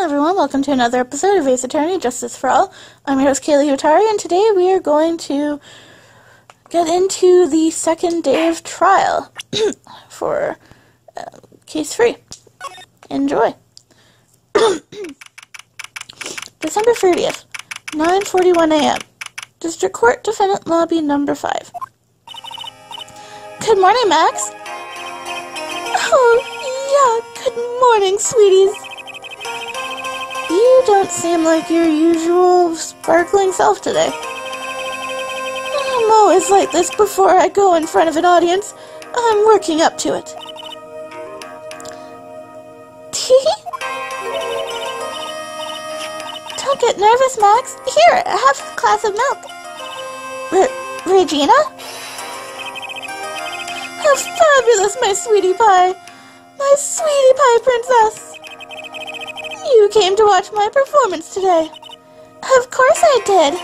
everyone, welcome to another episode of Ace Attorney, Justice for All. I'm your host, Kaylee Utari, and today we are going to get into the second day of trial for Case 3. Enjoy. December 30th, 9:41 a.m. District Court, Defendant Lobby Number 5. Good morning, Max. Oh, yeah, good morning, sweeties. You don't seem like your usual sparkling self today. I'm always like this before I go in front of an audience. I'm working up to it. Don't get nervous, Max. Here, have a glass of milk. Regina? How fabulous, my sweetie pie. My sweetie pie princess. You came to watch my performance today. Of course I did.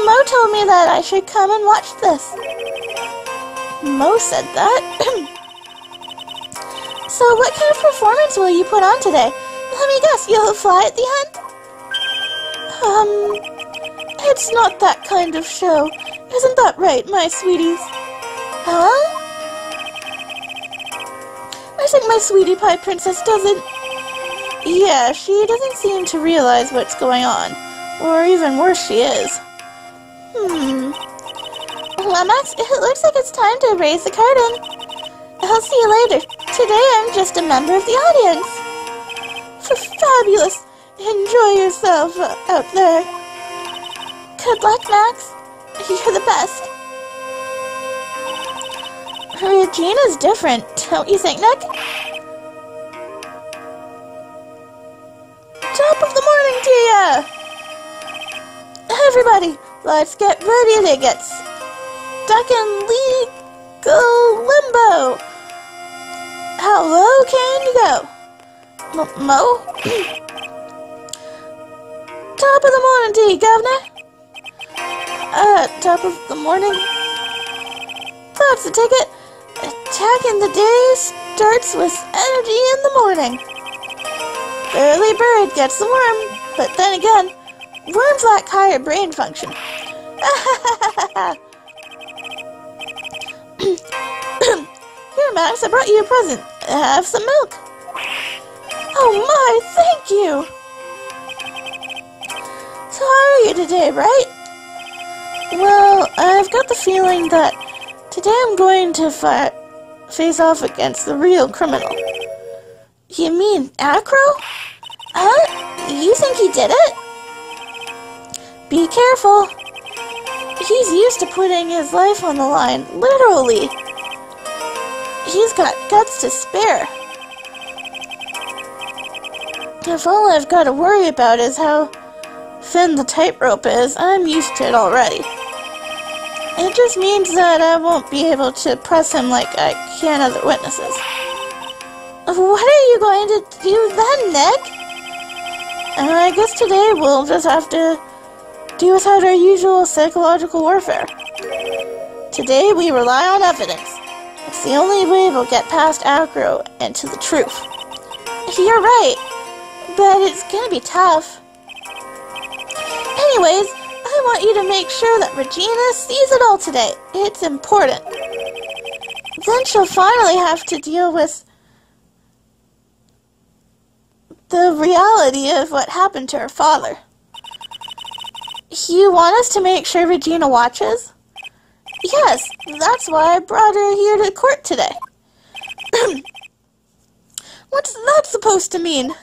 Mo told me that I should come and watch this. Mo said that? So what kind of performance will you put on today? Let me guess, you'll fly at the end? It's not that kind of show. Isn't that right, my sweeties? Huh? I think my sweetie pie princess doesn't... Yeah, she doesn't seem to realize what's going on. Or even worse, she is. Well, Max, it looks like it's time to raise the curtain. I'll see you later. Today I'm just a member of the audience. Fabulous. Enjoy yourself out there. Good luck, Max. You're the best. Regina's different, don't you think, Nick? Top of the morning to ya! Everybody, let's get ready to get stuck in legal limbo. How low can you go? Mo? Top of the morning to you, Governor. Top of the morning. That's the ticket. Attacking the day starts with energy in the morning. Early bird gets the worm, but then again, worms lack higher brain function. Here, Max, I brought you a present. Have some milk. Oh my, thank you. So how are you today, right? Well, I've got the feeling that today I'm going to face off against the real criminal. You mean Acro? Huh? You think he did it? Be careful. He's used to putting his life on the line, literally. He's got guts to spare. If all I've got to worry about is how thin the tightrope is, I'm used to it already. It just means that I won't be able to press him like I can other witnesses. What are you going to do then, Nick? I guess today we'll just have to do without our usual psychological warfare. Today we rely on evidence. It's the only way we'll get past Acro and to the truth. You're right, but it's gonna be tough. Anyways, I want you to make sure that Regina sees it all today. It's important. Then she'll finally have to deal with the reality of what happened to her father. You want us to make sure Regina watches? Yes, that's why I brought her here to court today. What's that supposed to mean?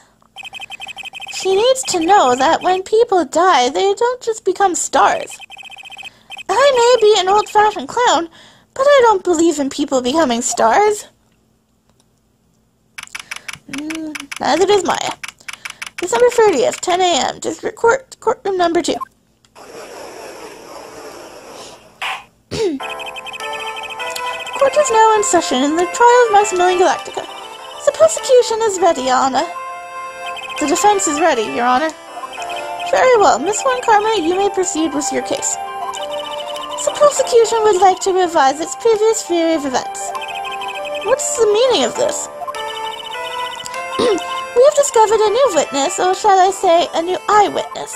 She needs to know that when people die, they don't just become stars. I may be an old-fashioned clown, but I don't believe in people becoming stars. Neither does Maya. December 30th, 10 a.m., District Court, Courtroom Number 2. Court is now in session in the trial of Maximilian Galactica. The prosecution is ready, Your Honor. The defense is ready, Your Honor. Very well, Miss Von Karma, you may proceed with your case. The prosecution would like to revise its previous theory of events. What's the meaning of this? We have discovered a new witness, or shall I say, a new eyewitness.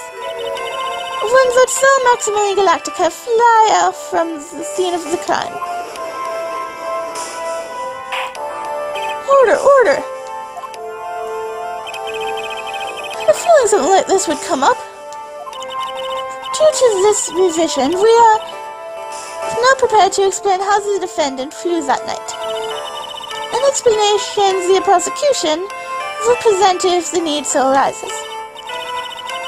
One that saw Maximilian Galactica fly out from the scene of the crime. Order, order! I had a feeling something like this would come up. Due to this revision, we are now prepared to explain how the defendant flew that night. An explanation the prosecution will present if the need so arises.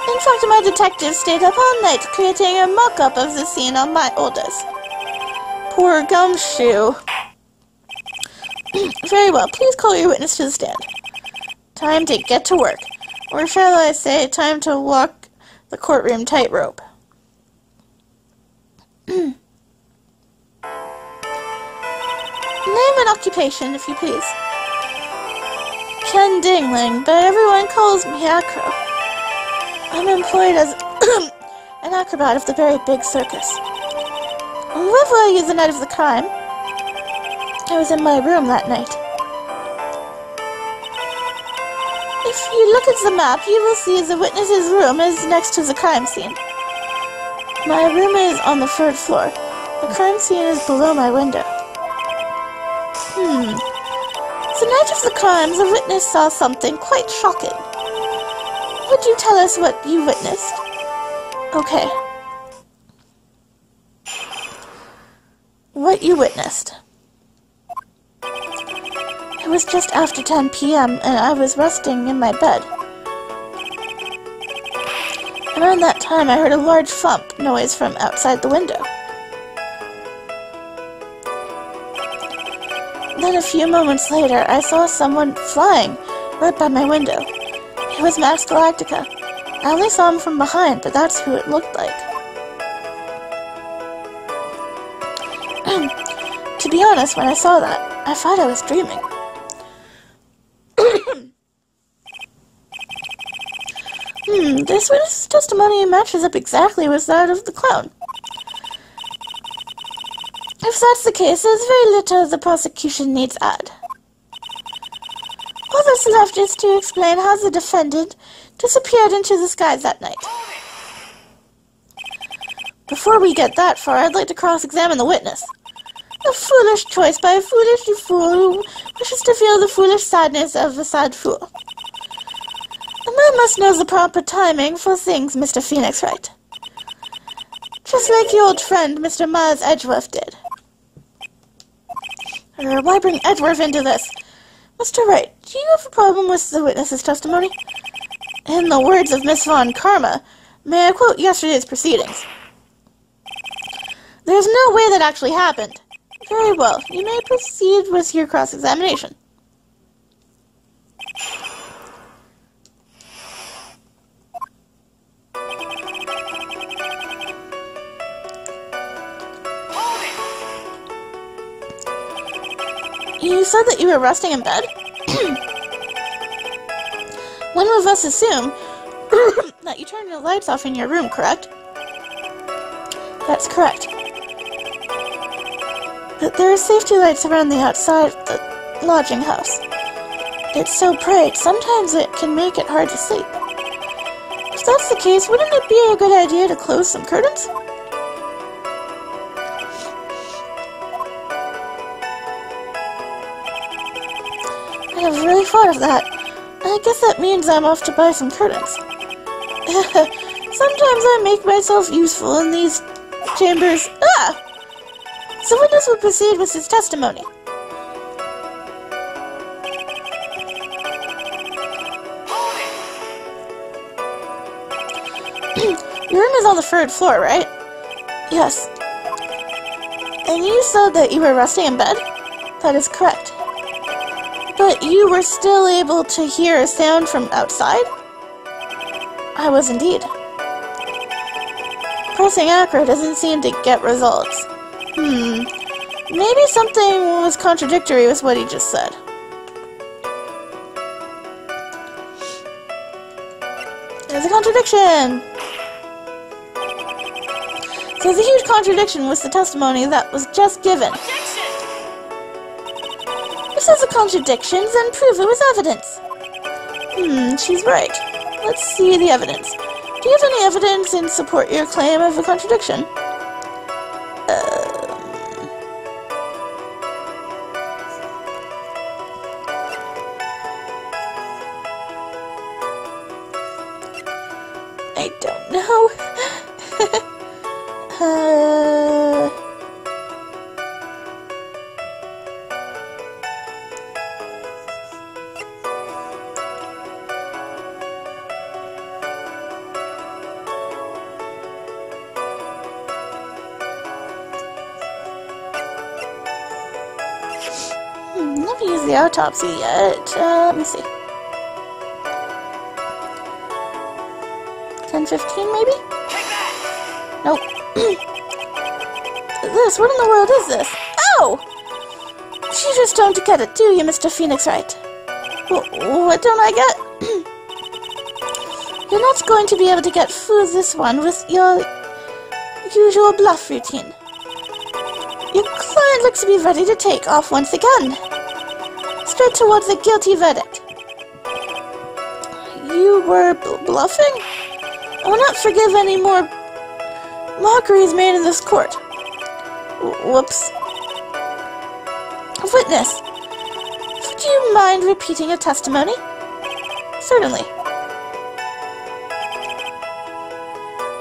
In fact, my detective stayed up all night creating a mock-up of the scene on my orders. Poor gumshoe. Very well, please call your witness to the stand. Time to get to work. Or shall I say, time to walk the courtroom tightrope. Name and occupation, if you please. Ken Dingling, but everyone calls me Acro. I'm employed as an acrobat of the very big circus. Where were you the night of the crime? I was in my room that night. If you look at the map, you will see the witness's room is next to the crime scene. My room is on the 3rd floor. The crime scene is below my window. The night of the crime, the witness saw something quite shocking. Would you tell us what you witnessed? Okay. What you witnessed. It was just after 10 p.m. and I was resting in my bed. Around that time, I heard a large thump noise from outside the window. Then a few moments later, I saw someone flying right by my window. It was Max Galactica. I only saw him from behind, but that's who it looked like. To be honest, when I saw that, I thought I was dreaming. This witness' testimony matches up exactly with that of the clown. If that's the case, there's very little the prosecution needs add. All that's left is to explain how the defendant disappeared into the sky that night. Before we get that far, I'd like to cross-examine the witness. A foolish choice by a foolish fool who wishes to feel the foolish sadness of a sad fool. A man must know the proper timing for things, Mr. Phoenix Wright. Just like your old friend, Mr. Miles Edgeworth did. Why bring Edgeworth into this? Mr. Wright, do you have a problem with the witness's testimony? In the words of Miss Von Karma, may I quote yesterday's proceedings? There's no way that actually happened. Very well, you may proceed with your cross-examination. You said that you were resting in bed? One of us assume that you turned the lights off in your room, correct? That's correct. But there are safety lights around the outside of the lodging house. It's so bright, sometimes it can make it hard to sleep. If that's the case, wouldn't it be a good idea to close some curtains? I have really thought of that. I guess that means I'm off to buy some curtains. Sometimes I make myself useful in these chambers. The witness will proceed with his testimony. Your room is on the 3rd floor, right? Yes. And you said that you were resting in bed? That is correct. But you were still able to hear a sound from outside? I was indeed. Pressing acro doesn't seem to get results. Maybe something was contradictory with what he just said. There's a contradiction! There's a huge contradiction with the testimony that was just given. If there's a contradiction, then prove it with evidence. She's right. Let's see the evidence. Do you have any evidence in support your claim of a contradiction? I don't know. Never used the autopsy yet. Let me see. 10:15 maybe? Nope. This? What in the world is this? Ow! You just don't get it, do you, Mr. Phoenix Wright? What don't I get? You're not going to be able to get through this one with your usual bluff routine. Your client looks to be ready to take off once again. Straight towards a guilty verdict. You were bluffing? I will not forgive any more mockeries made in this court. Whoops. Witness, would you mind repeating your testimony? Certainly.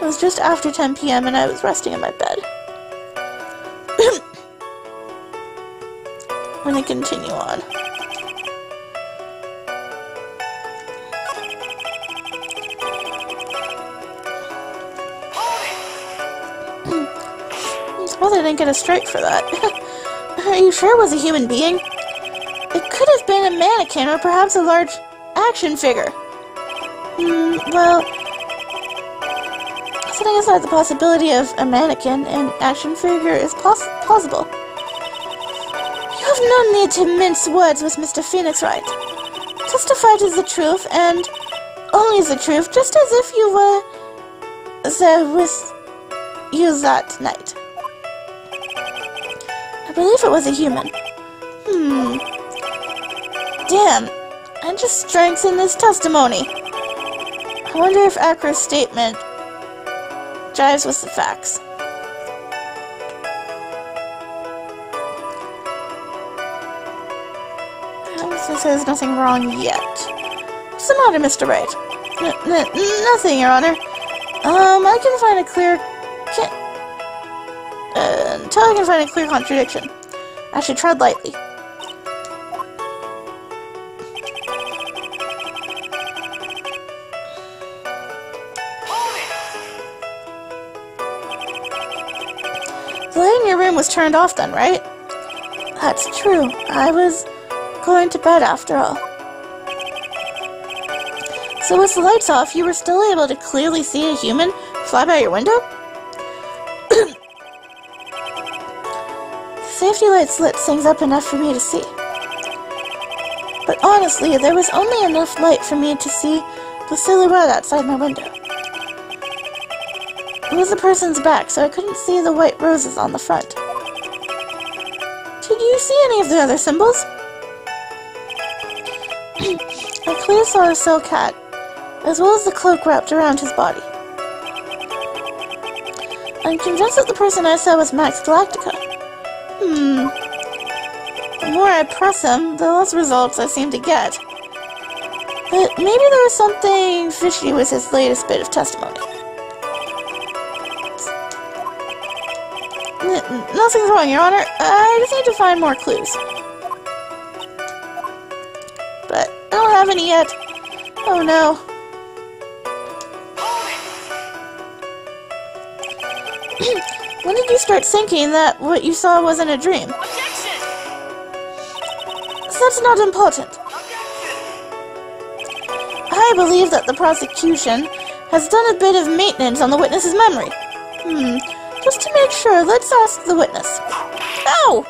It was just after 10 p.m. and I was resting in my bed. I'm going to continue on. Well, they didn't get a strike for that. Are you sure it was a human being? It could have been a mannequin or perhaps a large action figure. Well, setting aside the possibility of a mannequin, an action figure is plausible. You have no need to mince words with Mr. Phoenix Wright. Testify to the truth and only the truth, just as if you were there with you that night. I believe it was a human. Damn, I just strengthened this testimony. I wonder if Akra's statement jives with the facts. Since there's nothing wrong yet. What's the matter, Mr. Wright? Nothing, Your Honor. I can find a clear... until I can find a clear contradiction. I should tread lightly. The light in your room was turned off then, right? That's true. I was going to bed after all. So with the lights off, you were still able to clearly see a human fly by your window? The safety lights lit things up enough for me to see. But honestly, there was only enough light for me to see the silhouette outside my window. It was the person's back, so I couldn't see the white roses on the front. Did you see any of the other symbols? I clearly saw a silk hat, as well as the cloak wrapped around his body. I'm convinced that the person I saw was Max Galactica. The more I press him, the less results I seem to get. But maybe there was something fishy with his latest bit of testimony. Nothing's wrong, Your Honor. I just need to find more clues. But I don't have any yet. Oh no. When did you start thinking that what you saw wasn't a dream? That's not important. I believe that the prosecution has done a bit of maintenance on the witness's memory. Just to make sure, let's ask the witness. Ow!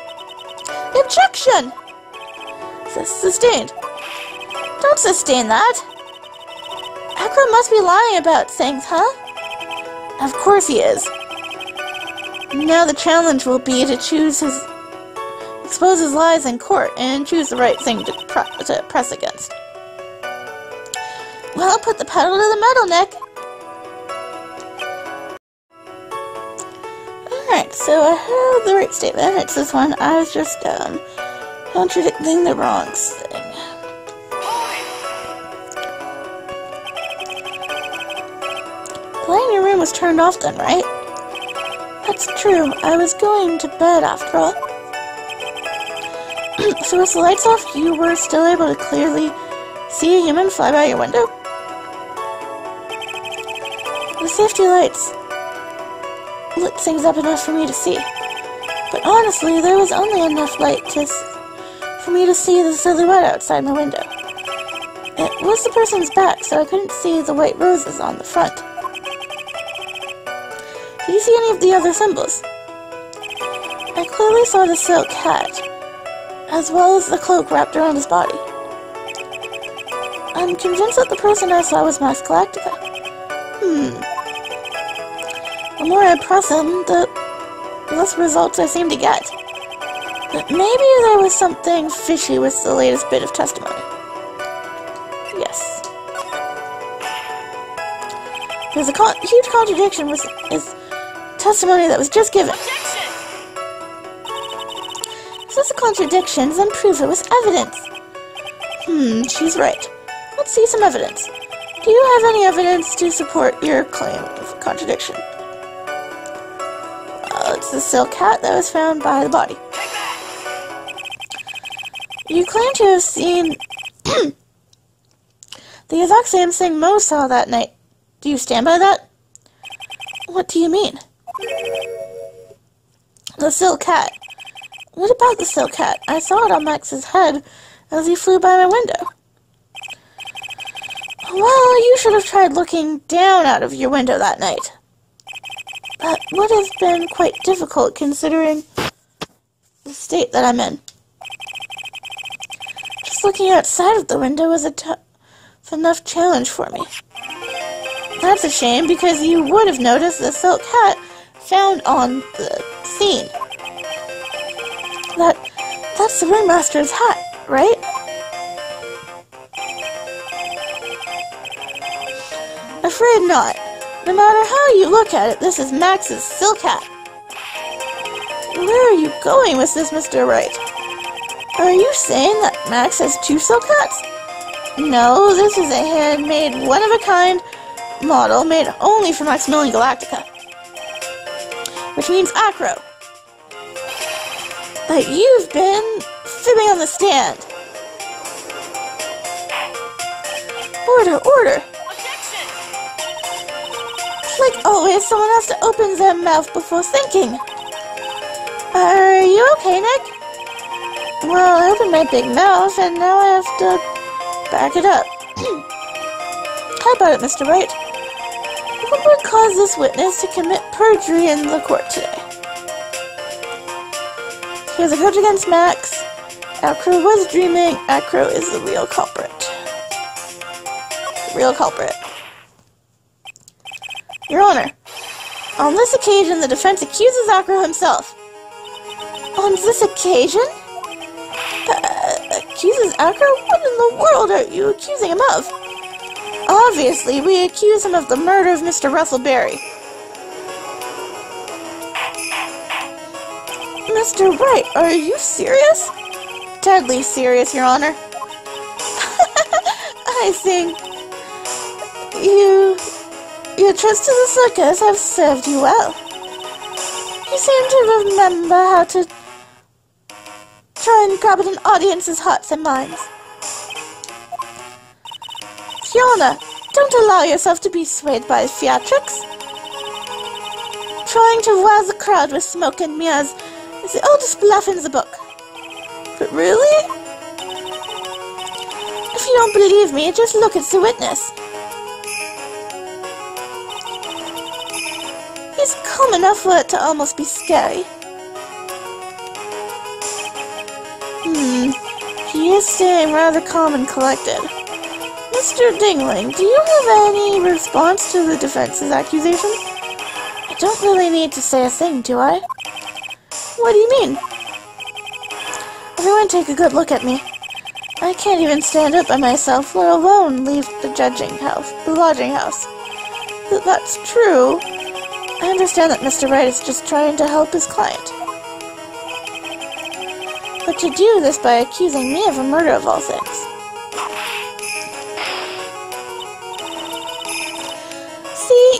Objection! Sustained. Don't sustain that. Akra must be lying about things, huh? Of course he is. Now the challenge will be to expose his lies in court and choose the right thing to press against. Well, put the pedal to the metal, Nick. Alright, so I have the right statement. It's this one. I was just, contradicting the wrong thing. The light in your room was turned off then, right? That's true. I was going to bed after all. So with the lights off, you were still able to clearly see a human fly by your window? The safety lights lit things up enough for me to see. But honestly, there was only enough light for me to see the silhouette outside my window. It was the person's back, so I couldn't see the white roses on the front. Did you see any of the other symbols? I clearly saw the silk hat, as well as the cloak wrapped around his body. I'm convinced that the person I saw was Max Galactica. The more I press him, the less results I seem to get. But maybe there was something fishy with the latest bit of testimony. Yes. There's a huge contradiction with his testimony that was just given. If that's a contradiction, then prove it was evidence. She's right. Let's see some evidence. Do you have any evidence to support your claim of contradiction? Well, it's the silk hat that was found by the body. You claim to have seen the exact same thing Mo saw that night. Do you stand by that? What do you mean? The silk hat. What about the silk hat? I saw it on Max's head as he flew by my window. Well, you should have tried looking down out of your window that night. That would have been quite difficult considering the state that I'm in. Just looking outside of the window was a tough enough challenge for me. That's a shame because you would have noticed the silk hat found on the scene. That's the ringmaster's hat, right? Afraid not. No matter how you look at it, this is Max's silk hat. Where are you going with this, Mr. Wright? Are you saying that Max has two silk hats? No, this is a handmade, one-of-a-kind model made only for Maximilian Galactica. Which means Acro. But you've been fibbing on the stand. Order. Like always, someone has to open their mouth before thinking. Are you okay, Nick? Well, I opened my big mouth, and now I have to back it up. How about it, Mr. Wright? What would cause this witness to commit perjury in the court today? Here's a grudge against Max. Acro was dreaming. Acro is the real culprit. Your Honor, on this occasion, the defense accuses Acro himself. On this occasion? Accuses Acro? What in the world are you accusing him of? Obviously, we accuse him of the murder of Mr. Russell Berry. Mr. Wright, are you serious? Deadly serious, Your Honor. I think your trips to the circus have served you well. You seem to remember how to try and grab at an audience's hearts and minds. Fiona, don't allow yourself to be swayed by theatrics. Trying to rouse the crowd with smoke and mirrors is the oldest bluff in the book. But really? If you don't believe me, just look at the witness. He's calm enough for it to almost be scary. He is staying rather calm and collected. Mr. Dingling, do you have any response to the defense's accusations? I don't really need to say a thing, do I? What do you mean? Everyone take a good look at me. I can't even stand up by myself, let alone leave the lodging house. That's true. I understand that Mr. Wright is just trying to help his client. But to do this by accusing me of a murder of all things. See,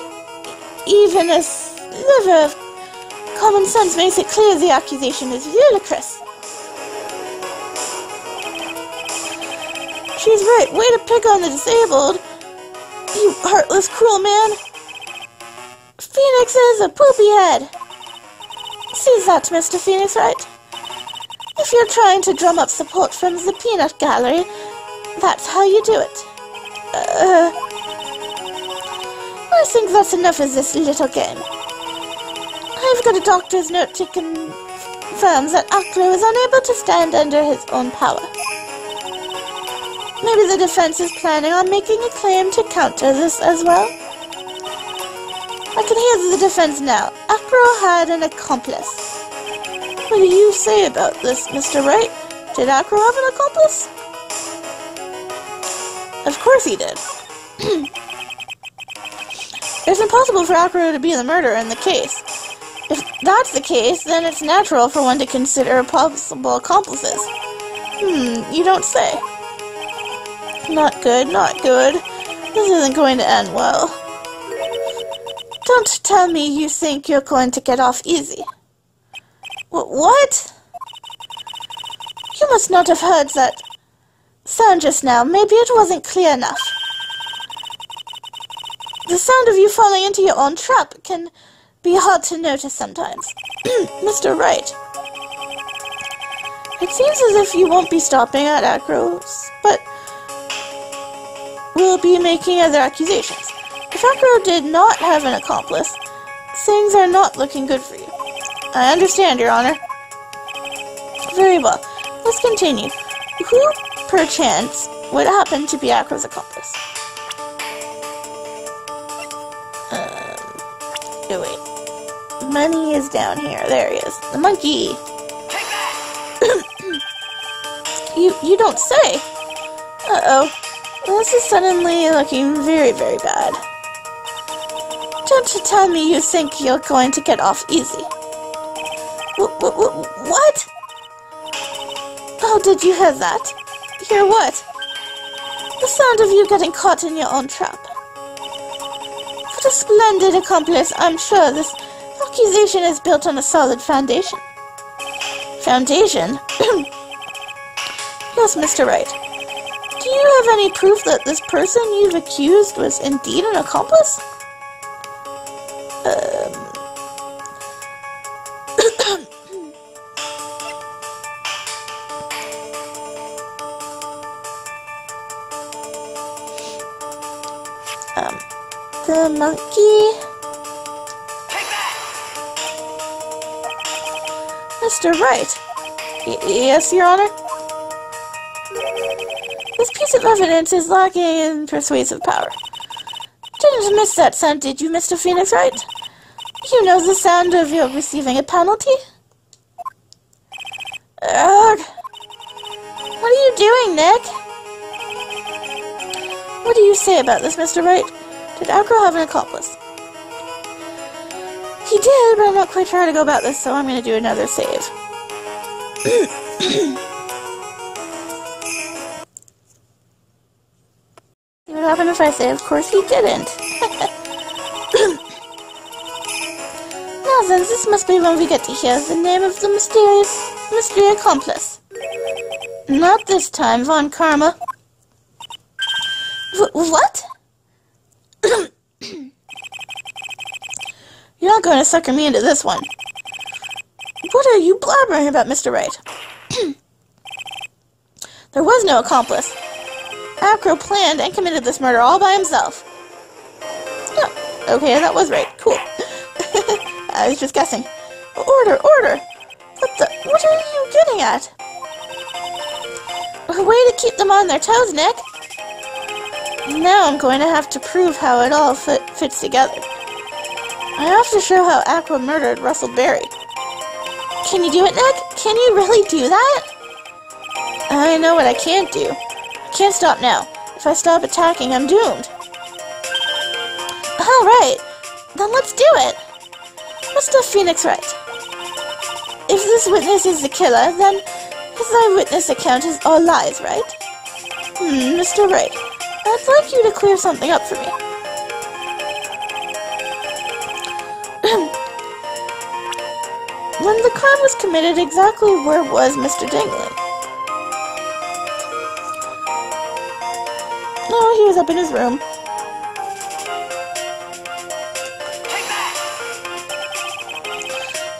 even a sliver of common sense makes it clear the accusation is ludicrous. She's right, way to pick on the disabled. You heartless, cruel man. Phoenix is a poopy head. See that, Mr. Phoenix, right? If you're trying to drum up support from the peanut gallery, that's how you do it. I think that's enough of this little game. I've got a doctor's note to confirm that Acro is unable to stand under his own power. Maybe the defense is planning on making a claim to counter this as well. I can hear the defense now. Acro had an accomplice. What do you say about this, Mr. Wright? Did Acro have an accomplice? Of course he did. It's impossible for Acro to be the murderer in the case. If that's the case, then it's natural for one to consider possible accomplices. You don't say. Not good, not good. This isn't going to end well. Don't tell me you think you're going to get off easy. What? You must not have heard that sound just now. Maybe it wasn't clear enough. The sound of you falling into your own trap can be hard to notice sometimes. Mr. Wright. It seems as if you won't be stopping at Acro's, but will be making other accusations. If Acro did not have an accomplice, things are not looking good for you. I understand, Your Honor. Very well. Let's continue. Who, perchance, would happen to be Acro's accomplice? Oh, wait. Money is down here. There he is. The monkey. You don't say. Uh-oh. This is suddenly looking very, very bad. Don't tell me you think you're going to get off easy. What? Oh, did you hear that? Hear what? The sound of you getting caught in your own trap. What a splendid accomplice. I'm sure this accusation is built on a solid foundation. Foundation? Yes, Mr. Wright. Do you have any proof that this person you've accused was indeed an accomplice? The monkey? Mr. Wright. Yes, Your Honor? This piece of evidence is lacking in persuasive power. Didn't miss that sound, did you, Mr. Phoenix Wright? You know the sound of you receiving a penalty? Ugh. What are you doing, Nick? What do you say about this, Mr. Wright? Did Acro have an accomplice? He did, but I'm not quite sure how to go about this, so I'm going to do another save. What happened if I say, of course he didn't? Now then, this must be when we get to hear the name of the mystery accomplice. Not this time, Von Karma. What? You're not going to sucker me into this one. What are you blabbering about, Mr. Wright? There was no accomplice. Acro planned and committed this murder all by himself. Oh, okay, that was right. Cool. I was just guessing. Order! What are you getting at? A way to keep them on their toes, Nick. Now I'm going to have to prove how it all fits together. I have to show how Acro murdered Russell Berry. Can you do it, Nick? Can you really do that? I know what I can't do. I can't stop now. If I stop attacking, I'm doomed. Alright, then let's do it. Mr. Phoenix right? If this witness is the killer, then his eyewitness account is all lies, right? Mr. Wright, I'd like you to clear something up for me. When the crime was committed, exactly where was Mr. Dingling? Oh, he was up in his room.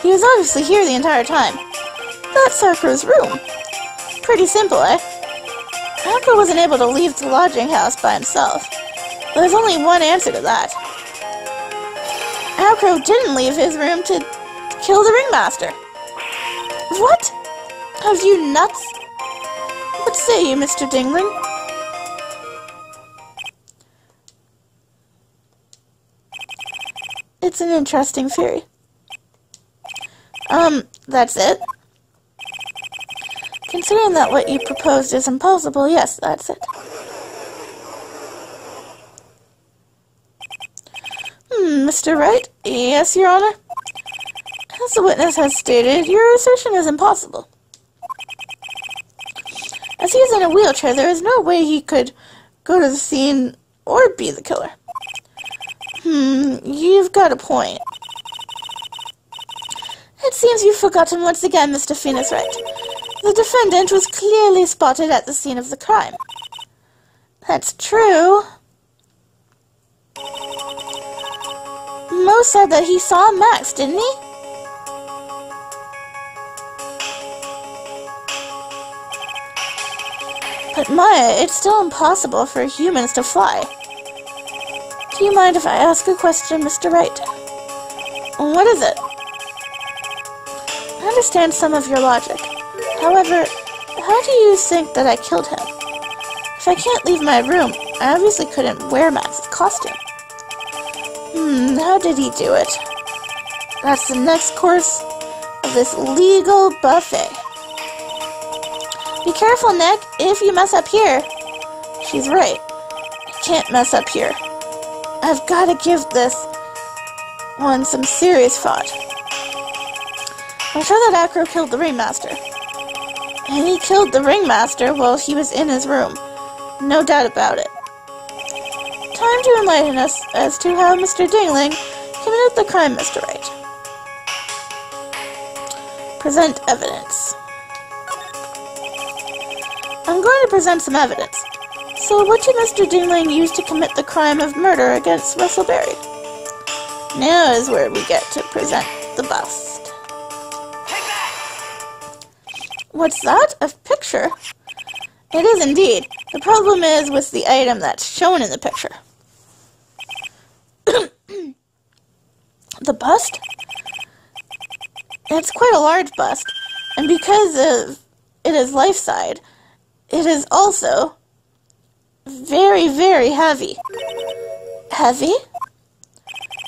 He was obviously here the entire time. That's Acro's room. Pretty simple, eh? Acro wasn't able to leave the lodging house by himself. There's only one answer to that. Acro didn't leave his room to kill the ringmaster. What? Are you nuts? What say you, Mr. Dingling? It's an interesting theory. That's it? Considering that what you proposed is impossible, yes, that's it. Mr. Wright? Yes, Your Honor? As the witness has stated, your assertion is impossible. As he is in a wheelchair, there is no way he could go to the scene or be the killer. You've got a point. It seems you've forgotten once again, Mr. Phoenix Wright. The defendant was clearly spotted at the scene of the crime. That's true. Mo said that he saw Max, didn't he? But Maya, it's still impossible for humans to fly. Do you mind if I ask a question, Mr. Wright? What is it? I understand some of your logic. However, how do you think that I killed him? If I can't leave my room, I obviously couldn't wear Max's costume. How did he do it? That's the next course of this legal buffet. Be careful, Nick, if you mess up here. She's right. I can't mess up here. I've got to give this one some serious thought. I'm sure that Acro killed the ringmaster. And he killed the ringmaster while he was in his room. No doubt about it. Time to enlighten us as to how Mr. Dingling committed the crime, Mr. Wright. Present evidence. I'm going to present some evidence. So what did Mr. Dingling use to commit the crime of murder against Russell Berry? Now is where we get to present the bust. What's that? A picture? It is indeed. The problem is with the item that's shown in the picture. The bust? It's quite a large bust, and because of it is life-side, it is also very, very heavy. Heavy?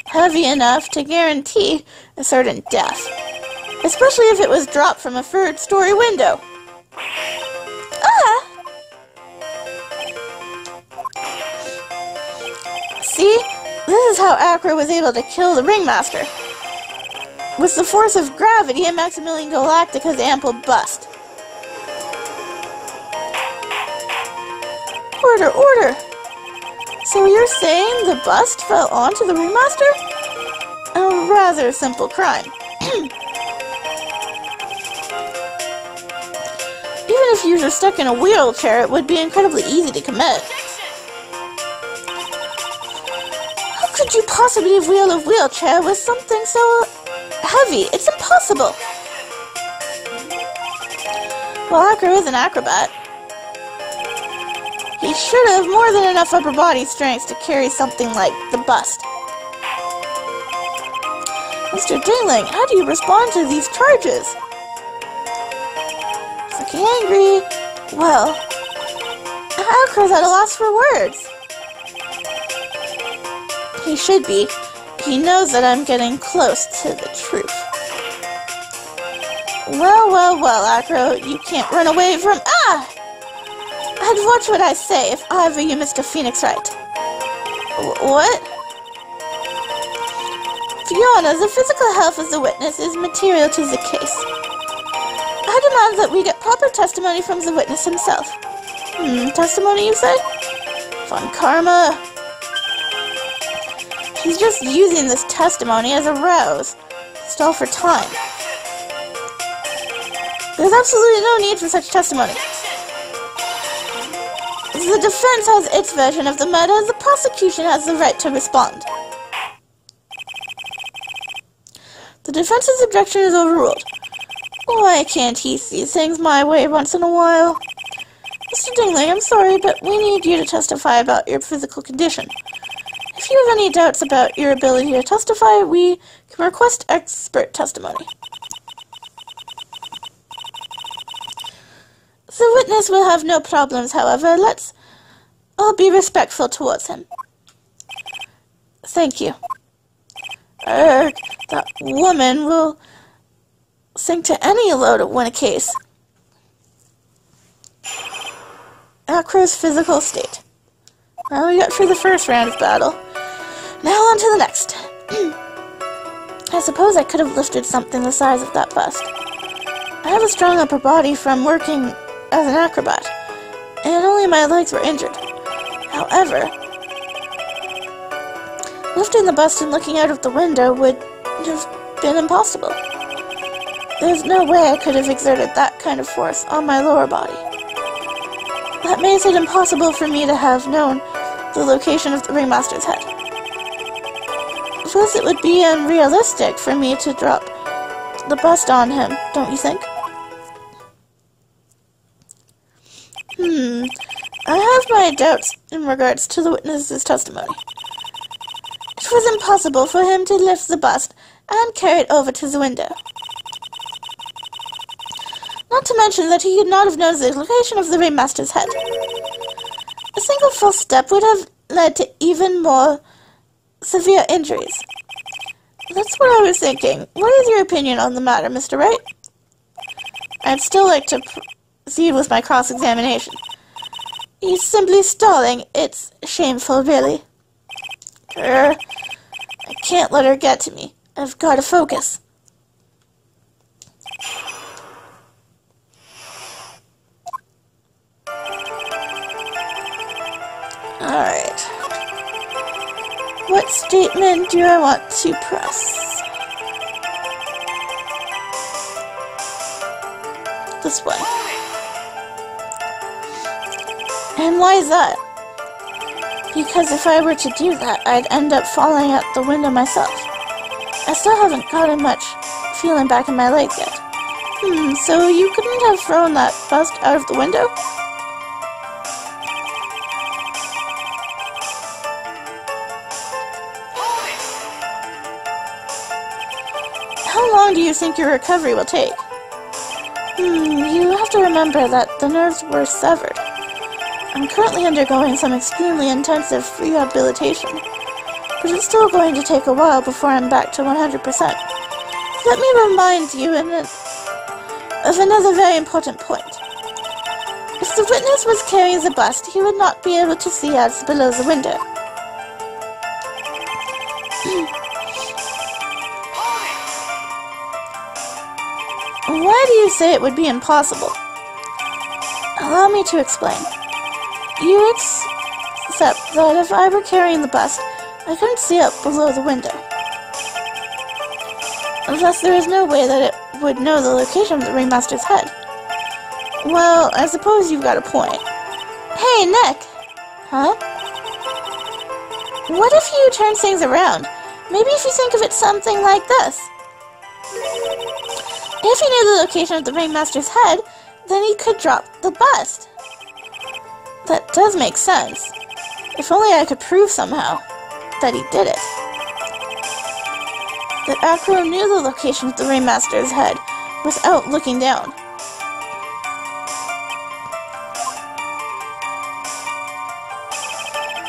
Heavy enough to guarantee a certain death. Especially if it was dropped from a third-story window. Ah! See? This is how Acro was able to kill the ringmaster. With the force of gravity and Maximilian Galactica's ample bust. Order, order! So you're saying the bust fell onto the ringmaster? A rather simple crime. Even if you were stuck in a wheelchair, it would be incredibly easy to commit. How could you possibly wheel a wheelchair with something so heavy? It's impossible. Well, Acro is an acrobat. He should have more than enough upper body strength to carry something like the bust. Mr. Dingling, how do you respond to these charges? He's looking angry. Well, Acro's at a loss for words. He should be. He knows that I'm getting close to the truth. Well, well, well, Acro, you can't run away from... Ah! I'd watch what I say if I were you, Mr. Phoenix Wright. What? Fiona, the physical health of the witness is material to the case. I demand that we get proper testimony from the witness himself. Testimony, you say? Von Karma. He's just using this testimony as a rouse. Stall for time. There's absolutely no need for such testimony. The defense has its version of the murder. The prosecution has the right to respond. The defense's objection is overruled. Why can't he see things my way once in a while? Mr. Dingley, I'm sorry, but we need you to testify about your physical condition. If you have any doubts about your ability to testify, we can request expert testimony. The witness will have no problems, however. Let's all be respectful towards him. Thank you. That woman will sink to any low to win a case. Acro's physical state. Well, we got through the first round of battle. Now on to the next. I suppose I could have lifted something the size of that bust. I have a strong upper body from working as an acrobat, and only my legs were injured. However, lifting the bust and looking out of the window would have been impossible. There's no way I could have exerted that kind of force on my lower body. That makes it impossible for me to have known the location of the ringmaster's head. Plus, it would be unrealistic for me to drop the bust on him, don't you think? I have my doubts in regards to the witness's testimony. It was impossible for him to lift the bust and carry it over to the window. Not to mention that he could not have known the location of the ringmaster's head. A single false step would have led to even more severe injuries. That's what I was thinking. What is your opinion on the matter, Mr. Wright? I'd still like to proceed with my cross-examination. He's simply stalling. It's shameful, really. I can't let her get to me. I've got to focus. Alright. What statement do I want to press? This one. And why is that? Because if I were to do that, I'd end up falling out the window myself. I still haven't gotten much feeling back in my legs yet. So you couldn't have thrown that bust out of the window? How long do you think your recovery will take? You have to remember that the nerves were severed. I'm currently undergoing some extremely intensive rehabilitation, but it's still going to take a while before I'm back to 100%. Let me remind you of another very important point. If the witness was carrying the bust, he would not be able to see us below the window. Why do you say it would be impossible? Allow me to explain. You accept that if I were carrying the bust, I couldn't see up below the window. Thus, there is no way that it would know the location of the ringmaster's head. Well, I suppose you've got a point. Hey, Nick! Huh? What if you turn things around? Maybe if you think of it something like this. If he knew the location of the ringmaster's head, then he could drop the bust. That does make sense. If only I could prove somehow that he did it. That Acro knew the location of the ringmaster's head without looking down.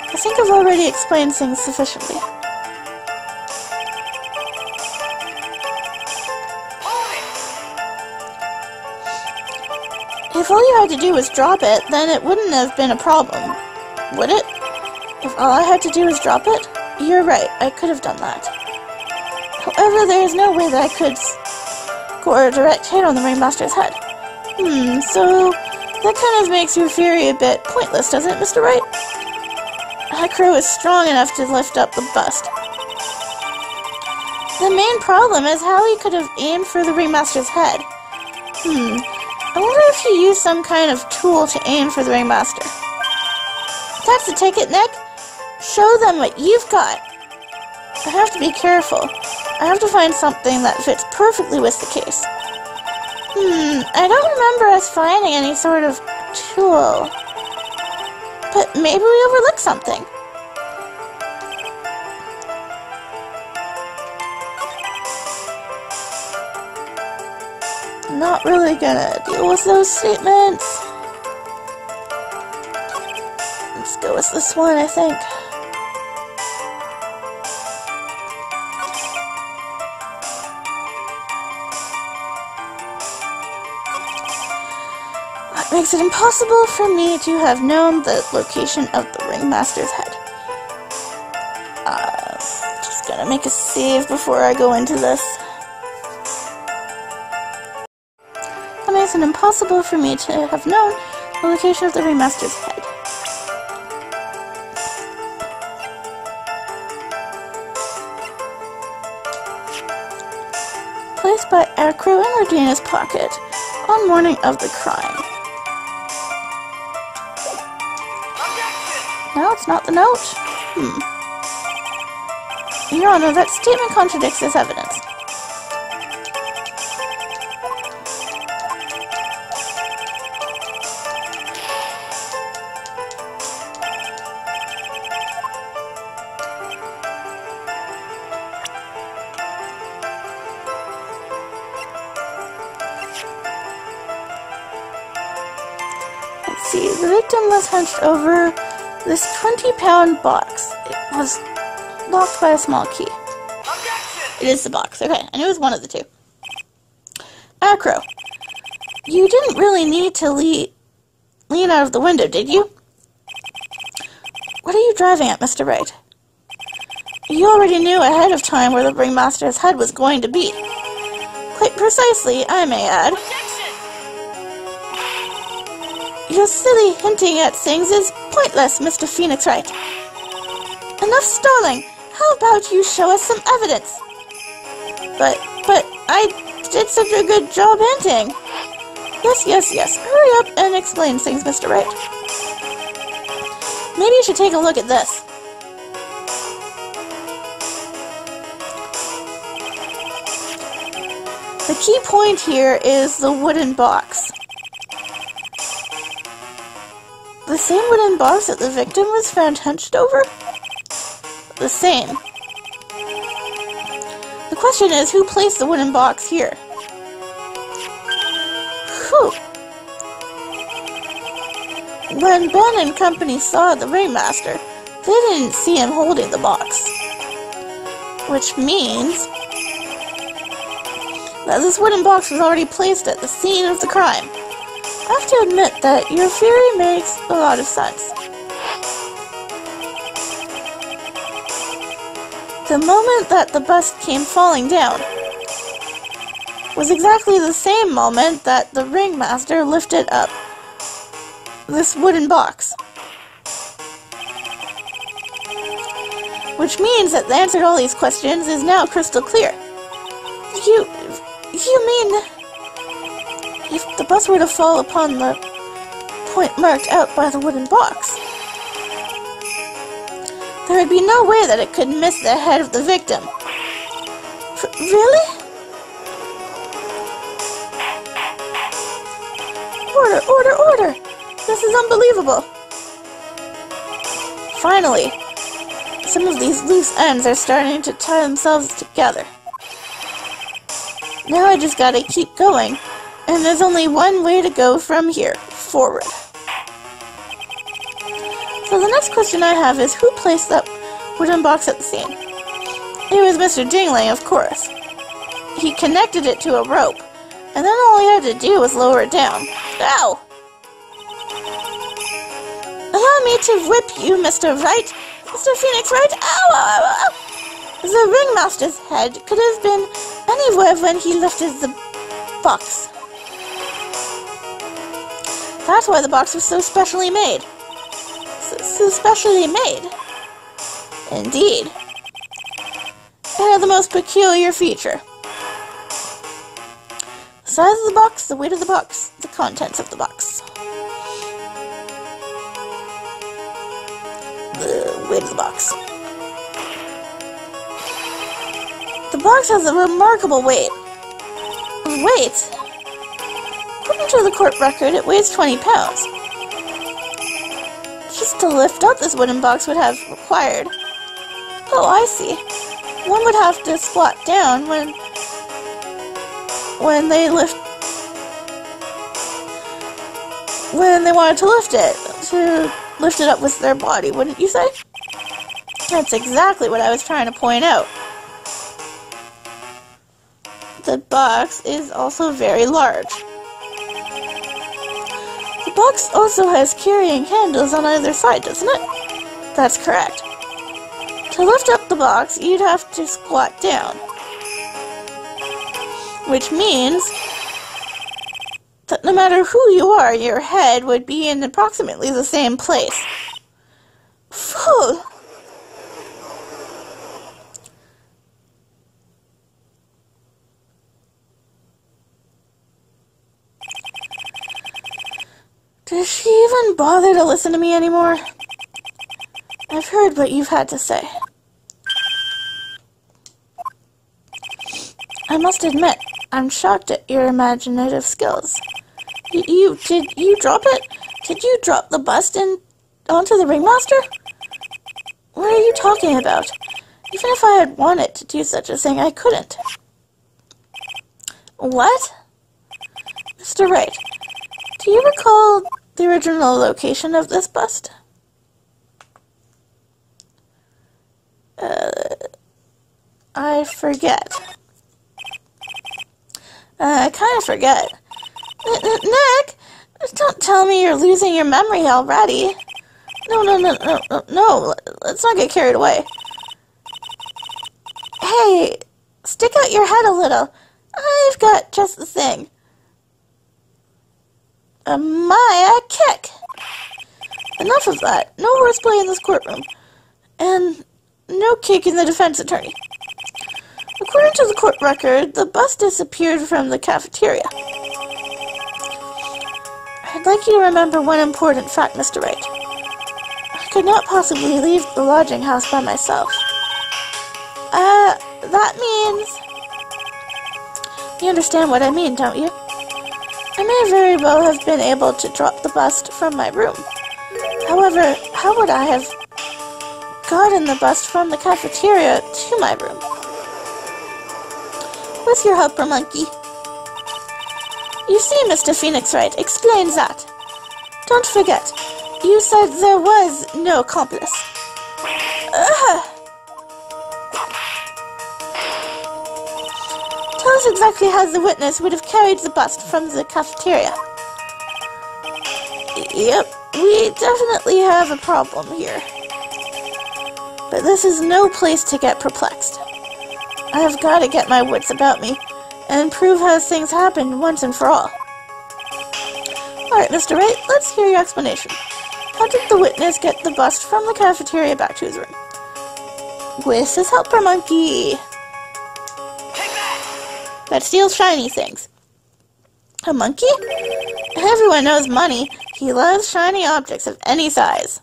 I think I've already explained things sufficiently. If all you had to do was drop it, then it wouldn't have been a problem, would it? If all I had to do was drop it? You're right, I could have done that. However, there is no way that I could score a direct hit on the Ringmaster's head. So that kind of makes your theory a bit pointless, doesn't it, Mr. Wright? That crow is strong enough to lift up the bust. The main problem is how he could have aimed for the Ringmaster's head. I wonder if you used some kind of tool to aim for the Ringmaster. That's the ticket, Nick. Show them what you've got. I have to be careful. I have to find something that fits perfectly with the case. I don't remember us finding any sort of tool. But maybe we overlooked something. Not really gonna deal with those statements. Let's go with this one, I think. What makes it impossible for me to have known the location of the Ringmaster's head? Just gonna make a save before I go into this. What makes it impossible for me to have known the location of the Ringmaster's head? Placed by Aircrew in Regina's pocket on morning of the crime. No, it's not the note. Your Honor, that statement contradicts this evidence. Let's see, the victim was hunched over this 20-pound box. It was locked by a small key. It is the box. Okay, I knew it was one of the two. Acro, you didn't really need to lean out of the window, did you? What are you driving at, Mr. Wright? You already knew ahead of time where the Ringmaster's head was going to be. Quite precisely, I may add. Your silly hinting at things is pointless, Mr. Phoenix Wright. Enough stalling. How about you show us some evidence? But I did such a good job hinting. Yes. Hurry up and explain things, Mr. Wright. Maybe you should take a look at this. The key point here is the wooden box. The same wooden box that the victim was found hunched over? The same. The question is, who placed the wooden box here? Whew. When Ben and company saw the Ringmaster, they didn't see him holding the box. Which means that this wooden box was already placed at the scene of the crime. I have to admit that your theory makes a lot of sense. The moment that the bust came falling down was exactly the same moment that the Ringmaster lifted up this wooden box. Which means that the answer to all these questions is now crystal clear. You mean, if the bus were to fall upon the point marked out by the wooden box, there would be no way that it could miss the head of the victim. Really? Order! This is unbelievable. Finally, some of these loose ends are starting to tie themselves together. Now I just gotta keep going, and there's only one way to go from here, forward. So the next question I have is, who placed that wooden box at the scene? It was Mr. Dingling, of course. He connected it to a rope, and then all he had to do was lower it down. Ow! me to whip you, Mr. Wright. Mr. Phoenix Wright. Ow, ow, ow, ow. The ringmaster's head could have been anywhere when he lifted the box. That's why the box was so specially made. So specially made. Indeed. It had the most peculiar feature. The size of the box, the weight of the box, the contents of the box. The weight of the box. The box has a remarkable weight. Weight? According to the court record, it weighs 20 pounds. Just to lift up this wooden box would have required... Oh, I see. One would have to squat down when they wanted to lift it up with their body, wouldn't you say? That's exactly what I was trying to point out. The box is also very large. The box also has carrying handles on either side, doesn't it? That's correct. To lift up the box, you'd have to squat down. Which means that no matter who you are, your head would be in approximately the same place. Phew! Does she even bother to listen to me anymore? I've heard what you've had to say. I must admit, I'm shocked at your imaginative skills. Did you drop it? Did you drop the bust onto the ringmaster? What are you talking about? Even if I had wanted to do such a thing, I couldn't. What? Mr. Wright, do you recall the original location of this bust? I forget. I kind of forget. Nick, don't tell me you're losing your memory already. No, let's not get carried away. Hey, stick out your head a little. I've got just the thing. A kick! Enough of that. No horseplay in this courtroom. And no kicking the defense attorney. According to the court record, the bus disappeared from the cafeteria. I'd like you to remember one important fact, Mr. Wright. I could not possibly leave the lodging house by myself. That means... You understand what I mean, don't you? I may very well have been able to drop the bust from my room. However, how would I have gotten the bust from the cafeteria to my room? With your helper, monkey. You see, Mr. Phoenix Wright, explains that. Don't forget, you said there was no accomplice. Tell us exactly how the witness would have carried the bust from the cafeteria. Yep, we definitely have a problem here. But this is no place to get perplexed. I have got to get my wits about me and prove how things happened once and for all. Alright, Mr. Wright, let's hear your explanation. How did the witness get the bust from the cafeteria back to his room? With his helper monkey. That steals shiny things. A monkey? Everyone knows money. He loves shiny objects of any size.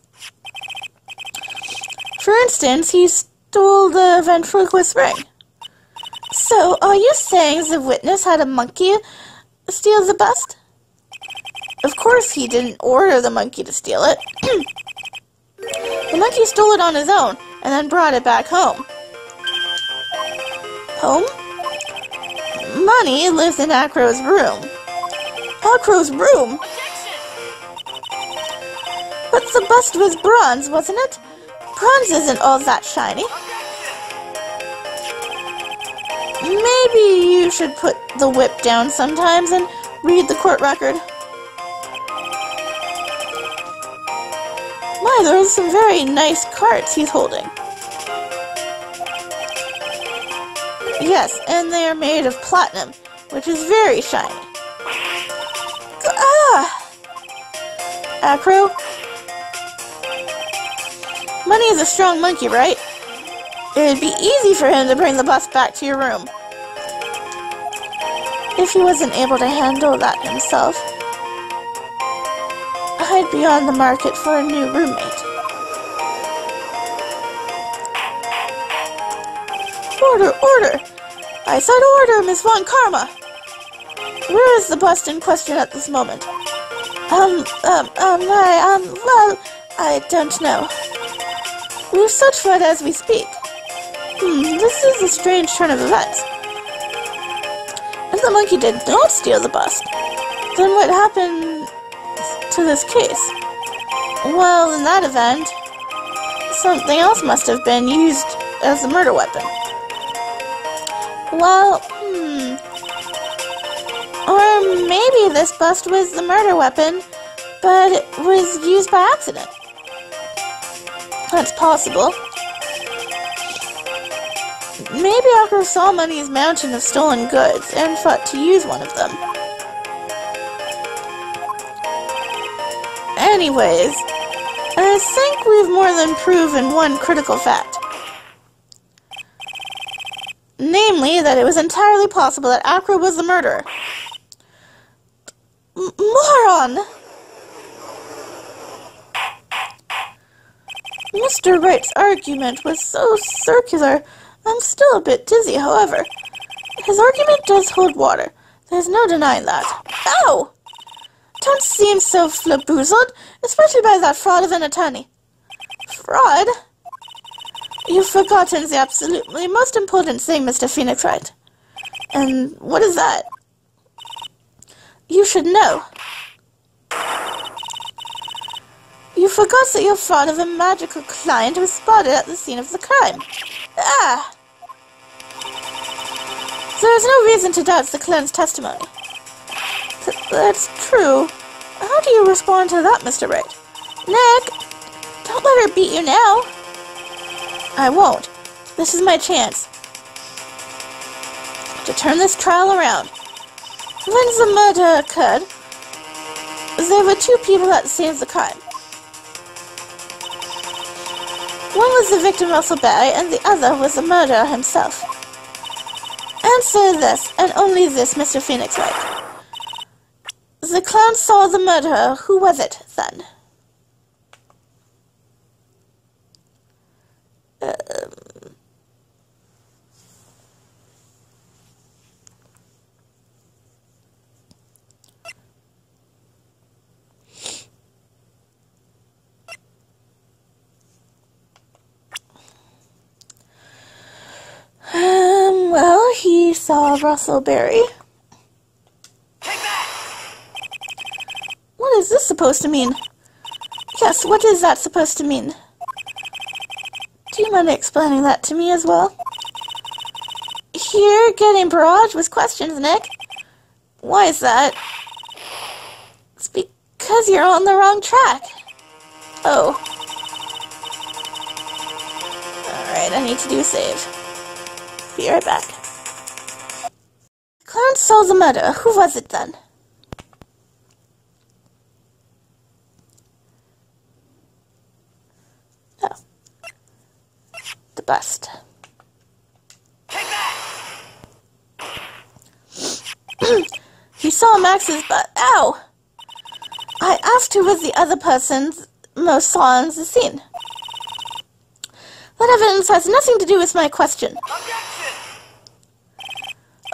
For instance, he stole the ventriloquist ring. So, are you saying the witness had a monkey steal the bust? Of course he didn't order the monkey to steal it. The monkey stole it on his own, and then brought it back home. Home? Money lives in Acro's room. Acro's room? But the bust was bronze, wasn't it? Bronze isn't all that shiny. Maybe you should put the whip down sometimes and read the court record. My Yeah, there are some very nice carts he's holding. Yes, and they are made of platinum, which is very shiny. Ah! Acro? Money is a strong monkey, right? It would be easy for him to bring the bus back to your room. If he wasn't able to handle that himself, I'd be on the market for a new roommate. Order, order! I said order, Miss Von Karma! Where is the bust in question at this moment? Well, I don't know. We've searched for it as we speak. This is a strange turn of events. If the monkey did not steal the bust, then what happened to this case? Well, in that event, something else must have been used as a murder weapon. Well, Or maybe this bust was the murder weapon, but it was used by accident. That's possible. Maybe Akro saw Money's mountain of stolen goods and thought to use one of them. Anyways, I think we've more than proven one critical fact. Namely, that it was entirely possible that Akro was the murderer. Moron! Mr. Wright's argument was so circular, I'm still a bit dizzy, however. His argument does hold water. There's no denying that. Ow! Don't seem so flaboozled, especially by that fraud of an attorney. Fraud? You've forgotten the absolutely most important thing, Mr. Phoenix Wright. And what is that? You should know. You forgot that your fraud of a magical client was spotted at the scene of the crime. Ah! There is no reason to doubt the client's testimony. That's true. How do you respond to that, Mr. Wright? Nick! Don't let her beat you now. I won't. This is my chance to turn this trial around. When the murder occurred, there were two people at the scene of the crime. One was the victim, Russell Barry, and the other was the murderer himself. Answer this, and only this, Mr. Phoenix Wright. The clown saw the murderer. Who was it, then? Well, he saw Russell Barry. What is this supposed to mean? Yes, what is that supposed to mean? Do you mind explaining that to me as well? Here, getting barraged with questions, Nick. Why is that? It's because you're on the wrong track. Oh. Alright, I need to do a save. Be right back. Clown saw the murderer. Who was it then? Oh. The bust. He saw Max's butt. Ow! I asked who was the other person most saw on the scene. That evidence has nothing to do with my question.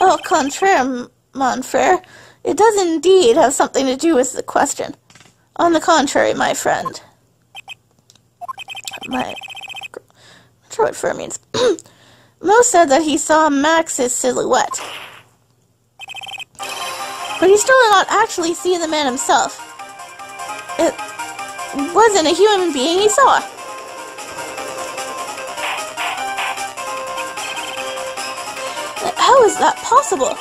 Au contraire, mon frere, it does indeed have something to do with the question. On the contrary, my friend. I'm not sure what fur means. Mo said that he saw Max's silhouette. But he still did not actually see the man himself. It wasn't a human being he saw. How is that possible?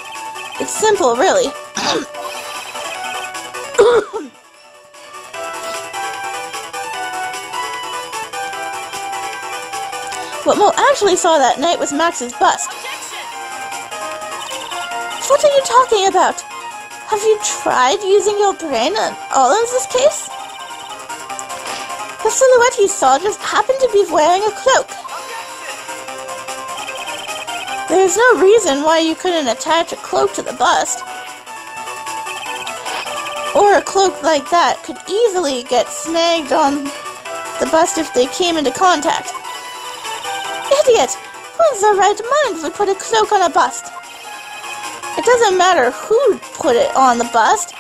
It's simple, really. What Mo actually saw that night was Max's bust. What are you talking about? Have you tried using your brain at all in this case? The silhouette you saw just happened to be wearing a cloak. There's no reason why you couldn't attach a cloak to the bust. Or a cloak like that could easily get snagged on the bust if they came into contact. Idiot! Who in their right mind would put a cloak on a bust? It doesn't matter who put it on the bust.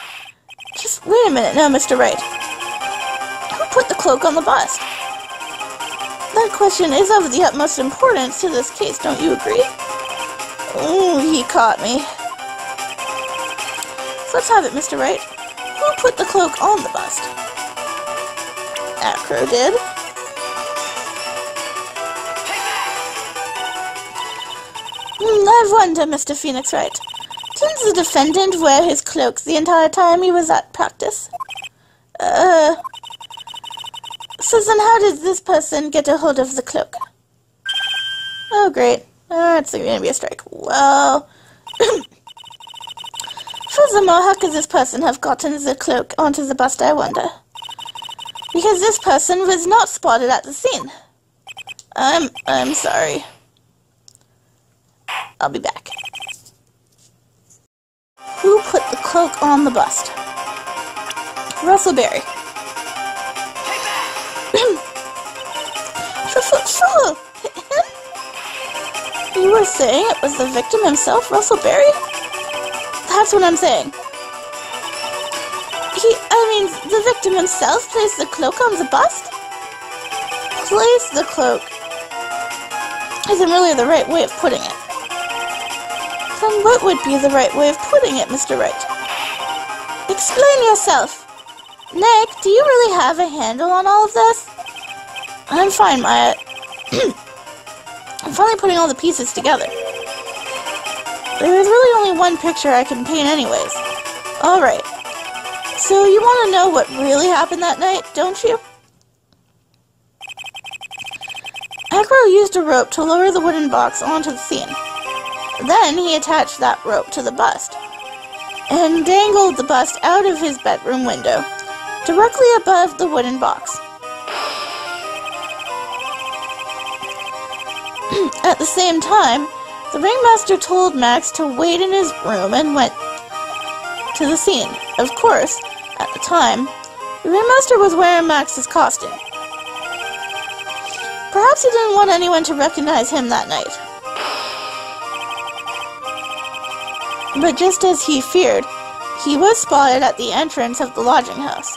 Just wait a minute now, Mr. Wright. Who put the cloak on the bust? That question is of the utmost importance to this case, don't you agree? Ooh, he caught me. So let's have it, Mr. Wright. Who put the cloak on the bust? Acro did. I wonder, Mr. Phoenix Wright. Didn't the defendant wear his cloak the entire time he was at practice? So then how did this person get a hold of the cloak? Oh, great. It's going to be a strike. Well... Furthermore, how could this person have gotten the cloak onto the bust, I wonder? Because this person was not spotted at the scene. I'm sorry. I'll be back. Who put the cloak on the bust? Russell Berry. Him? You were saying it was the victim himself, Russell Berry? That's what I'm saying. The victim himself placed the cloak on the bust? Place the cloak isn't really the right way of putting it. Then what would be the right way of putting it, Mr. Wright? Explain yourself. Nick, do you really have a handle on all of this? I'm fine, Maya. I'm finally putting all the pieces together. There's really only one picture I can paint anyways. Alright. So you want to know what really happened that night, don't you? Acro used a rope to lower the wooden box onto the scene. Then he attached that rope to the bust and dangled the bust out of his bedroom window, directly above the wooden box. At the same time, the ringmaster told Max to wait in his room and went to the scene. Of course, at the time, the ringmaster was wearing Max's costume. Perhaps he didn't want anyone to recognize him that night. But just as he feared, he was spotted at the entrance of the lodging house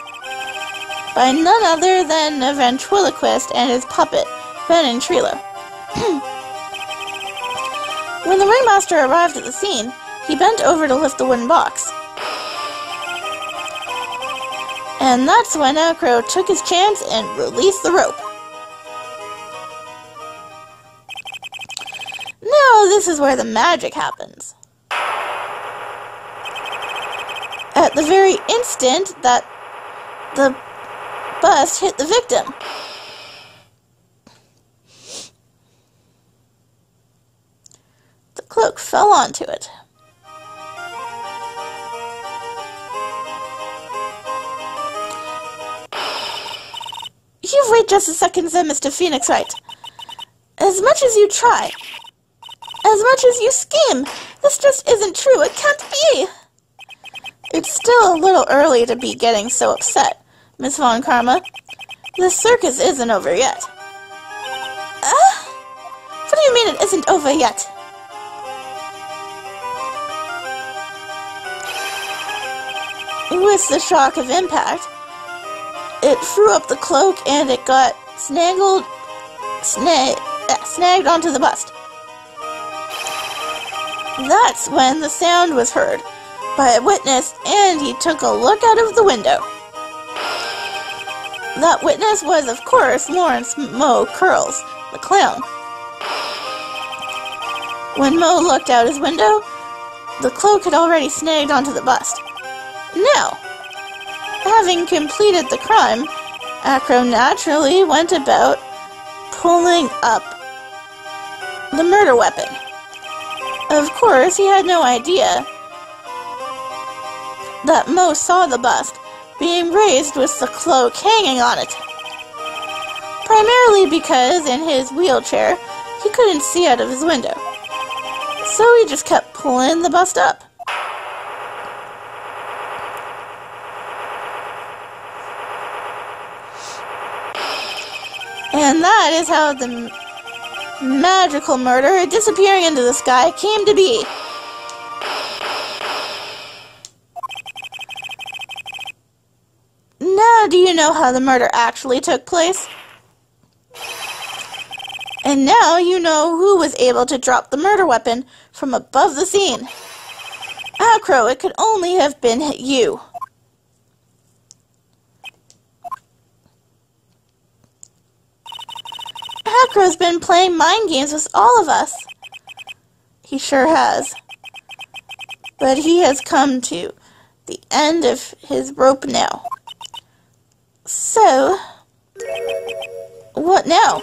by none other than a ventriloquist and his puppet, Ben and Trilo. When the ringmaster arrived at the scene, he bent over to lift the wooden box. And that's when Acro took his chance and released the rope. Now this is where the magic happens. At the very instant that the bust hit the victim, the cloak fell onto it. You wait just a second then, Mr. Phoenix Wright. As much as you try, as much as you scheme, this just isn't true. It can't be. It's still a little early to be getting so upset, Miss Von Karma. The circus isn't over yet. What do you mean it isn't over yet? With the shock of impact, it threw up the cloak and it got snagged onto the bust. That's when the sound was heard by a witness, and he took a look out of the window. That witness was, of course, Lawrence Mo Curls, the clown. When Mo looked out his window, the cloak had already snagged onto the bust. Now, having completed the crime, Acro naturally went about pulling up the murder weapon. Of course, he had no idea that Mo saw the bust being raised with the cloak hanging on it. Primarily because in his wheelchair, he couldn't see out of his window. So he just kept pulling the bust up. And that is how the magical murder disappearing into the sky came to be. Now do you know how the murder actually took place? And now you know who was able to drop the murder weapon from above the scene. Acro, it could only have been you. Acro's been playing mind games with all of us. He sure has. But he has come to the end of his rope now. So, what now?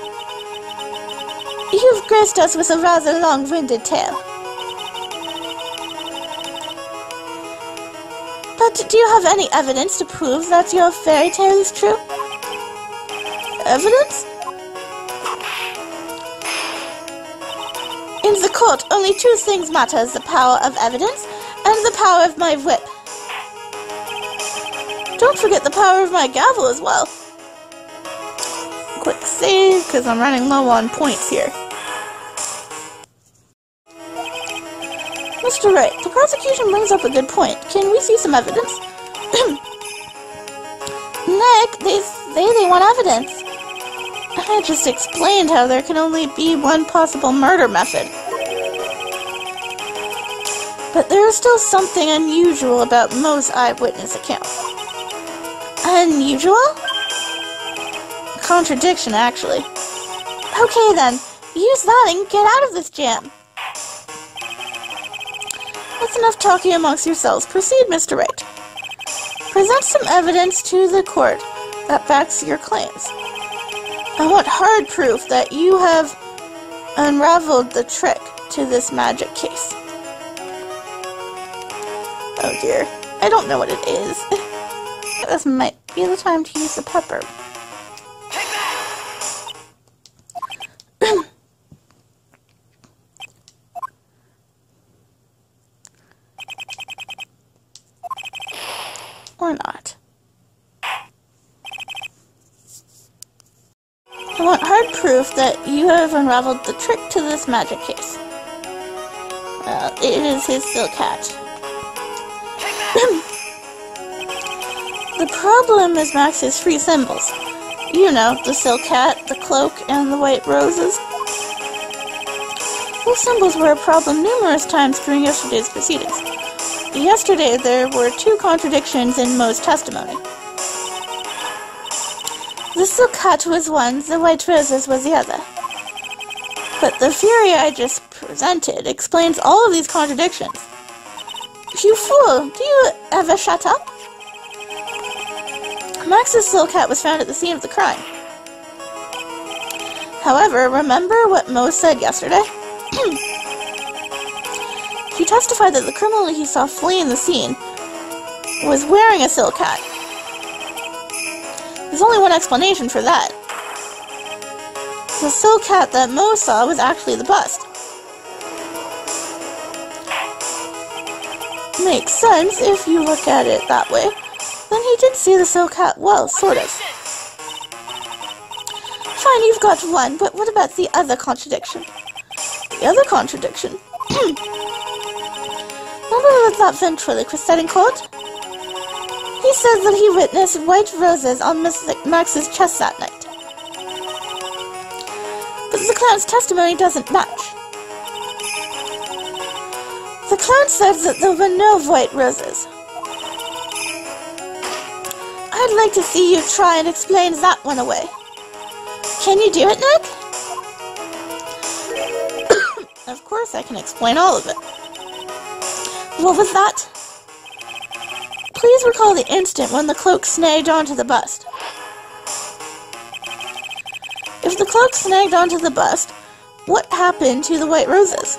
You've graced us with a rather long-winded tale. But do you have any evidence to prove that your fairy tale is true? Evidence? In the court, only two things matter: the power of evidence and the power of my whip. Don't forget the power of my gavel as well. Quick save, because I'm running low on points here. Mr. Wright, the prosecution brings up a good point. Can we see some evidence? Nick, they say they want evidence. I just explained how there can only be one possible murder method. But there is still something unusual about Mo's eyewitness account. Unusual? Contradiction, actually. Okay then, use that and get out of this jam. That's enough talking amongst yourselves. Proceed, Mr. Wright. Present some evidence to the court that backs your claims. I want hard proof that you have unraveled the trick to this magic case. Oh dear, I don't know what it is. This might be the time to use the pepper. Or not. I want hard proof that you have unraveled the trick to this magic case. It is his silk hat. The problem is Max's three symbols. You know, the silk hat, the cloak, and the white roses. Those symbols were a problem numerous times during yesterday's proceedings. Yesterday, there were two contradictions in Mo's testimony. The silk hat was one, the white roses was the other. But the theory I just presented explains all of these contradictions. You fool! Do you ever shut up? Max's silk hat was found at the scene of the crime. However, remember what Mo said yesterday? He testified that the criminal he saw fleeing the scene was wearing a silk hat. There's only one explanation for that. The silk hat that Mo saw was actually the bust. Makes sense if you look at it that way. Then he did see the silk hat well, sort of. Fine, you've got one, but what about the other contradiction? The other contradiction? Remember what that ventriloquist said in court? He said that he witnessed white roses on Max's chest that night. But the clown's testimony doesn't match. The clown said that there were no white roses. I'd like to see you try and explain that one away. Can you do it, Nick? Of course I can explain all of it. What was that? Please recall the instant when the cloak snagged onto the bust. If the cloak snagged onto the bust, What happened to the white roses?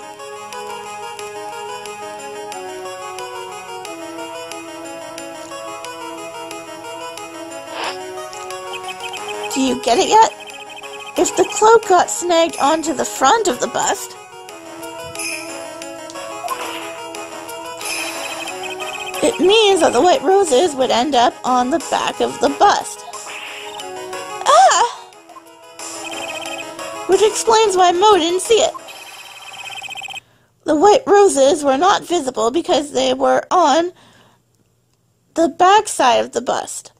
Do you get it yet? If the cloak got snagged onto the front of the bust, it means that the white roses would end up on the back of the bust. Ah! Which explains why Mo didn't see it. The white roses were not visible because they were on the back side of the bust.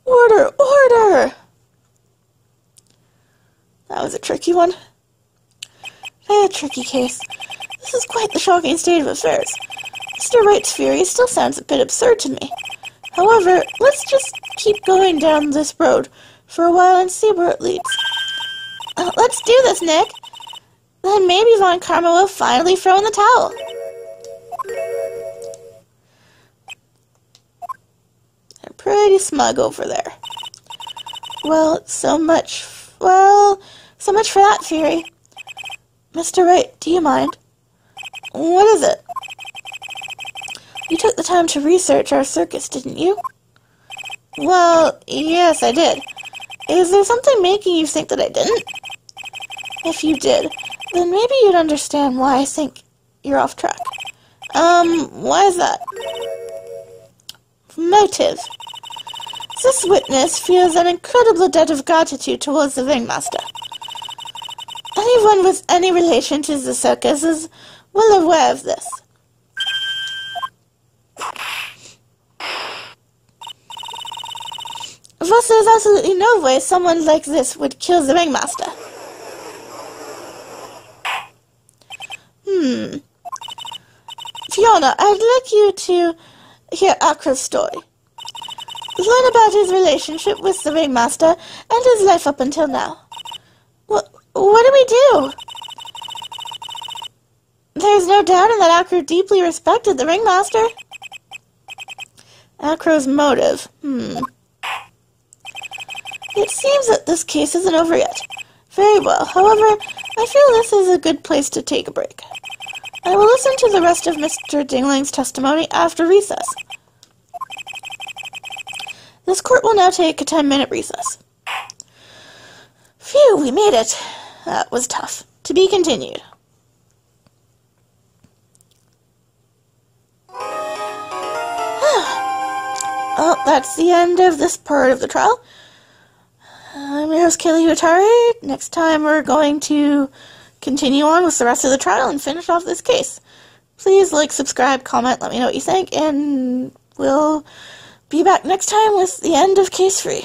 Order! Order! That was a tricky one. A tricky case. This is quite the shocking state of affairs. Mr. Wright's fury still sounds a bit absurd to me. However, let's just keep going down this road for a while and see where it leads. Let's do this, Nick. Then maybe Von Karma will finally throw in the towel. They're pretty smug over there. Well, so much for that theory. Mr. Wright, do you mind? What is it? You took the time to research our circus, didn't you? Well, yes, I did. Is there something making you think that I didn't? If you did, then maybe you'd understand why I think you're off track. Why is that? Motive. This witness feels an incredible debt of gratitude towards the ringmaster. Anyone with any relation to the circus is well aware of this. Thus, there's absolutely no way someone like this would kill the ringmaster. Fiona, I'd like you to hear Akra's story. Learn about his relationship with the ringmaster and his life up until now. What do we do? There's no doubt in that Akro deeply respected the ringmaster. Akro's motive. It seems that this case isn't over yet. Very well. However, I feel this is a good place to take a break. I will listen to the rest of Mr. Dingling's testimony after recess. This court will now take a 10-minute recess. Phew, we made it. That was tough. To be continued. Well, that's the end of this part of the trial. I'm your host, Kaylee Utari. Next time we're going to continue on with the rest of the trial and finish off this case. Please like, subscribe, comment, let me know what you think, and we'll be back next time with the end of Case 3.